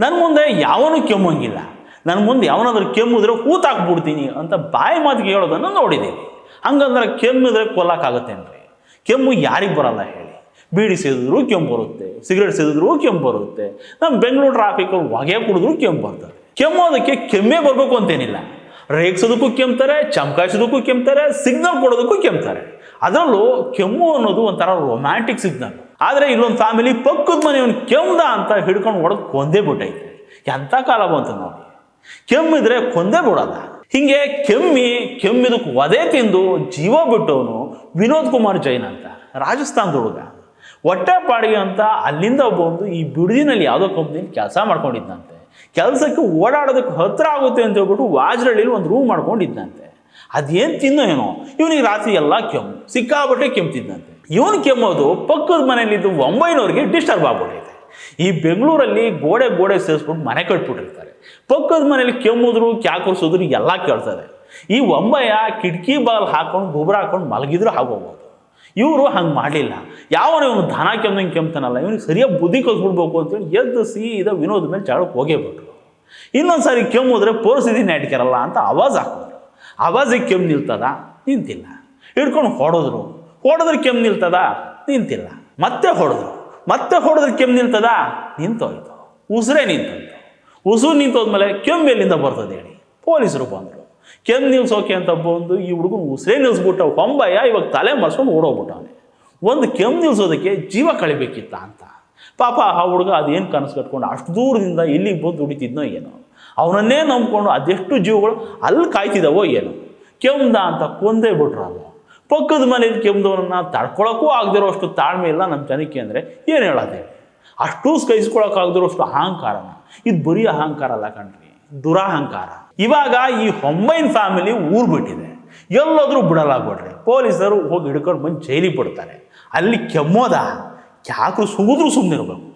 ನನ್ನ ಮುಂದೆ ಯಾವನು ಕೆಮ್ಮಂಗಿಲ್ಲ, ನನ್ನ ಮುಂದೆ ಯಾವನಾದ್ರೂ ಕೆಮ್ಮಿದ್ರೆ ಹೂತಾಕ್ಬಿಡ್ತೀನಿ ಅಂತ ಬಾಯಿ ಮಾತಿಗೆ ಹೇಳೋದನ್ನು ನೋಡಿದ್ದೀವಿ. ಹಂಗಂದ್ರೆ ಕೆಮ್ಮಿದ್ರೆ ಕೊಲ್ಲಕ್ಕಾಗತ್ತೇನ್ರಿ? ಕೆಮ್ಮು ಯಾರಿಗೆ ಬರಲ್ಲ ಹೇಳಿ? ಬೀಡಿ ಸೇದಿದ್ರು ಕೆಮ್ಮು ಬರುತ್ತೆ, ಸಿಗರೇಟ್ ಸೇದಿದ್ರು ಕೆಮ್ಮು ಬರುತ್ತೆ, ನಮ್ಮ ಬೆಂಗಳೂರು ಟ್ರಾಫಿಕಲ್ಲಿ ಹೊಗೆ ಕುಡಿದ್ರು ಕೆಮ್ಮು ಬರ್ತದೆ. ಕೆಮ್ಮೋದಕ್ಕೆ ಕೆಮ್ಮೇ ಬರಬೇಕು ಅಂತೇನಿಲ್ಲ. ರೇಗಿಸೋದಕ್ಕೂ ಕೆಮ್ತಾರೆ, ಚಮಕಾಯಿಸೋದಕ್ಕೂ ಕೆಮ್ತಾರೆ, ಸಿಗ್ನಲ್ ಕೊಡೋದಕ್ಕೂ ಕೆಮ್ತಾರೆ. ಅದರಲ್ಲೂ ಕೆಮ್ಮು ಅನ್ನೋದು ಒಂಥರ ರೊಮ್ಯಾಂಟಿಕ್ ಸಿಗ್ನಲ್. ಆದರೆ ಇಲ್ಲೊಂದು ಫ್ಯಾಮಿಲಿ ಪಕ್ಕದ ಮನೆಯವನು ಕೆಮ್ದ ಅಂತ ಹಿಡ್ಕೊಂಡು ಹೊಡೆದು ಕೊಂದೇ ಬಿಟ್ಟೈತೆ. ಎಂಥ ಕಾಲ ಬಂತು ನೋಡಿ. ಕೆಮ್ಮಿದ್ರೆ ಕೊಂದೇ ಬಿಡೋದ. ಹಿಂಗೆ ಕೆಮ್ಮಿದಕ್ಕೆ ಒದೆ ತಿಂದು ಜೀವ ಬಿಟ್ಟವನು ವಿನೋದ್ ಕುಮಾರ್ ಜೈನ್ ಅಂತ, ರಾಜಸ್ಥಾನದ ಹುಡುಗ. ಹೊಟ್ಟೆ ಪಾಡಿಗೆ ಅಂತ ಅಲ್ಲಿಂದ ಬಂದು ಈ ಬಿಡುದಿನಲ್ಲಿ ಯಾವುದೋ ಕಂಪ್ನಿಲಿ ಕೆಲಸ ಮಾಡ್ಕೊಂಡಿದ್ದಂತೆ. ಕೆಲಸಕ್ಕೆ ಓಡಾಡೋದಕ್ಕೆ ಹತ್ರ ಆಗುತ್ತೆ ಅಂತ ಹೇಳ್ಬಿಟ್ಟು ವಾಜರಳ್ಳಿಲಿ ಒಂದು ರೂಮ್ ಮಾಡ್ಕೊಂಡಿದ್ದಂತೆ. ಅದೇನು ತಿನ್ನೋ ಏನೋ ಇವನಿಗೆ ರಾತ್ರಿ ಎಲ್ಲ ಕೆಮ್ಮು, ಸಿಕ್ಕಾಬಟ್ಟೆ ಕೆಮ್ತಿದ್ದಂತೆ. ಇವನು ಕೆಮ್ಮೋದು ಪಕ್ಕದ ಮನೆಯಲ್ಲಿದ್ದು ಒಂಬೈನವ್ರಿಗೆ ಡಿಸ್ಟರ್ಬ್ ಆಗ್ಬಿಟ್ಟೈತೆ. ಈ ಬೆಂಗಳೂರಲ್ಲಿ ಗೋಡೆ ಸೇರಿಸ್ಬಿಟ್ಟು ಮನೆ ಕಟ್ಬಿಟ್ಟಿರ್ತಾರೆ. ಪಕ್ಕದ ಮನೇಲಿ ಕೆಮ್ಮಿದ್ರು ಕ್ಯಾಕರ್ಸಿದ್ರು ಎಲ್ಲ ಕೇಳ್ತದೆ. ಈ ಒಂಬಯ್ಯ ಕಿಟಕಿ ಬಾಗಿಲು ಹಾಕೊಂಡು ಗೊಬ್ಬರ ಹಾಕೊಂಡು ಮಲಗಿದ್ರು ಆಗೋಗ್ಬೋದು. ಇವರು ಹಂಗೆ ಮಾಡಲಿಲ್ಲ. ಯಾವನ ಇವನು ದನ ಕೆಮ್ಮಂಗೆ ಕೆಮ್ತಾನಲ್ಲ, ಇವನಿಗೆ ಸರಿಯಾಗಿ ಬುದ್ಧಿ ಕಲ್ಸ್ಬಿಡ್ಬೇಕು ಅಂತೇಳಿ ಎದ್ದು ಸೀದಾ ವಿನೋದ್ ಮೇಲೆ ಜಾಡಕ್ಕೆ ಹೋಗೇಬಿಟ್ರು. ಇನ್ನೊಂದು ಸಾರಿ ಕೆಮ್ಮಿದ್ರೆ ಪರಿಸ್ಥಿತಿ ನೆಟ್ಕಿರಲ್ಲ ಅಂತ ಆವಾಜ್ ಹಾಕಿದ್ರು. ಆವಾಜಿಗೆ ಕೆಮ್ಮು ನಿಲ್ತದ? ನಿಂತಿಲ್ಲ. ಹಿಡ್ಕೊಂಡು ಹೊಡೆದ್ರೆ ಕೆಮ್ಮು ನಿಲ್ತದ? ನಿಂತಿಲ್ಲ. ಮತ್ತೆ ಹೊಡೆದ್ರೆ ಕೆಮ್ಮು ನಿಲ್ತದ? ನಿಂತೋಯ್ತು. ಉಸಿರೇ ನಿಂತೋಯ್ತು. ಉಸಿರು ನಿಂತೋದ್ಮೇಲೆ ಕೆಮ್ಮು ಎಲ್ಲಿಂದ ಬರ್ತದೆ ಹೇಳಿ? ಪೊಲೀಸರು ಬಂದರು. ಕೆಮ್ಮು ನಿಲ್ಸೋಕೆ ಅಂತ ಬಂದು ಈ ಹುಡುಗನ ಉಸಿರೇ ನಿಲ್ಸ್ಬಿಟ್ಟ ಹೊಂಬಯ್ಯ ಇವಾಗ ತಲೆ ಮರ್ಸ್ಕೊಂಡು ಓಡೋಗ್ಬಿಟ್ಟವನೆ. ಒಂದು ಕೆಮ್ಮು ನಿಲ್ಸೋದಕ್ಕೆ ಜೀವ ಕಳಿಬೇಕಿತ್ತ ಅಂತ. ಪಾಪ ಆ ಹುಡುಗ ಅದೇನು ಕನಸು ಕಟ್ಕೊಂಡು ಅಷ್ಟು ದೂರದಿಂದ ಇಲ್ಲಿಗೆ ಬಂದು ದುಡಿತಿದ್ನೋ ಏನೋ, ಅವನನ್ನೇ ನಂಬ್ಕೊಂಡು ಅದೆಷ್ಟು ಜೀವಗಳು ಅಲ್ಲಿ ಕಾಯ್ತಿದ್ದಾವೋ ಏನೋ. ಕೆಮ್ದ ಅಂತ ಕೊಂದೇ ಬಿಟ್ರಲ್ಲ. ಪಕ್ಕದ ಮನೇಲಿ ಕೆಮ್ದವನನ್ನ ತಡ್ಕೊಳಕ್ಕೂ ಆಗದಿರೋ ಅಷ್ಟು ತಾಳ್ಮೆ ಇಲ್ಲ ನಮ್ಮ ಜನಕ್ಕೆ ಅಂದರೆ ಏನು ಹೇಳೋದು ಹೇಳಿ? ಅಷ್ಟು ಸಹಿಸ್ಕೊಳಕ್ಕಾಗದಿರೋ ಅಷ್ಟು ಅಹಂಕಾರನ. ಇದು ಬರೀ ಅಹಂಕಾರ ಅಲ್ಲ ಕಣ್ರಿ, ದುರಹಂಕಾರ. ಇವಾಗ ಈ ಹೊಂಬೈನ್ ಫ್ಯಾಮಿಲಿ ಊರು ಬಿಟ್ಟಿದೆ. ಎಲ್ಲಾದರೂ ಬಿಡಲ್ಲ ಬಿಡ್ರಿ. ಪೊಲೀಸರು ಹೋಗಿ ಹಿಡ್ಕೊಂಡು ಬಂದು ಜೈಲಿಗೆ ಬಿಡ್ತಾರೆ. ಅಲ್ಲಿ ಕೆಮ್ಮೋದ ಯಾಕೆ ಸುಗಿದ್ರು ಸುಮ್ಮನಿರ್ಬೇಕು.